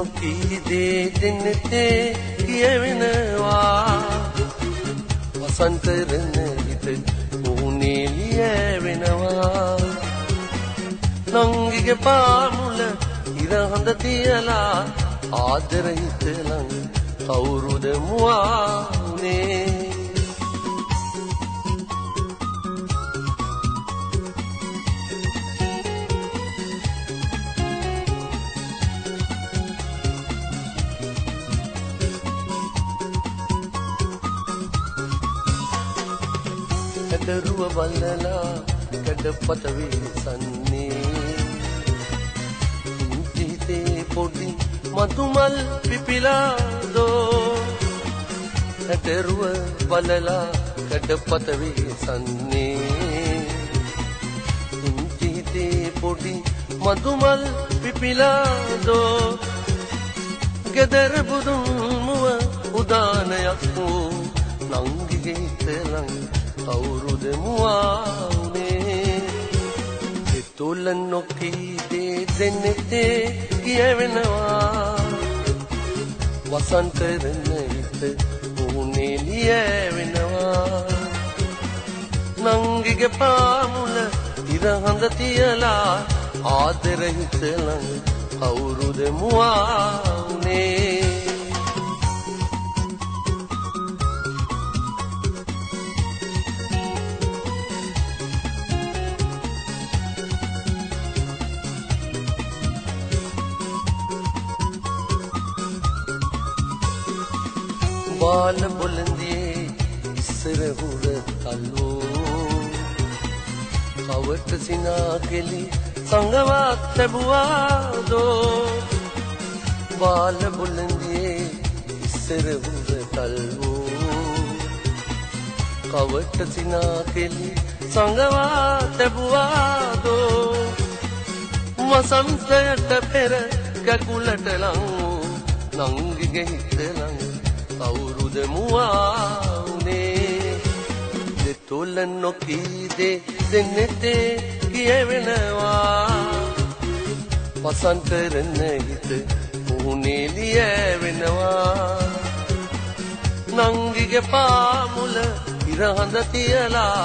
නොකී දේ දෙන්නතේ කියවෙනවා වසන්ත රැඳ හිත මුහුණේ ලියවෙනවා නංගිගේ පාමුල ඉර හඳ තියලා ආදර හිත ළඟ කවුරුද මුවානේ දරුව බලලා කඩපත විසන්නේ හිතේ පොඩි මතුමල් පිපිලාදෝ දරුව බලලා කඩපත විසන්නේ හිතේ පොඩි මතුමල් පිපිලාදෝ ගෙදර බුදුන් මුව උදානයක් වූ නංගිගේ තලං කවුරුද මුවානේ එතුල නොකී දේ දෙන්නතේ කියවෙනවා වසන්ත රැඳ හිත මුහුණේ ලියවෙනවා නංගිගේ පාමුල ඉර හඳ තියලා ආදර හිත ළඟ කවුරුද මුවානේ बाल बुलंदिए इसर हुर तलो कवट सिना केली संगवात तबुआ दो बाल बुलंदिए इसर हुर तलो कवट सिना केली संगवात तबुआ दो वसंत पेर ककुलट लंग नंगे हित लंग කවුරුද මුවානේ දෙතොල නොකී දේ දෙන්නතේ කියවෙනවා වසන්ත රැඳ හිත මුහුණේ ලියවෙනවා නංගිගේ පාමුල ඉර හඳ තියලා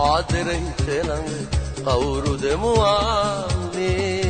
ආදර හිත ළඟ කවුරුද මුවානේ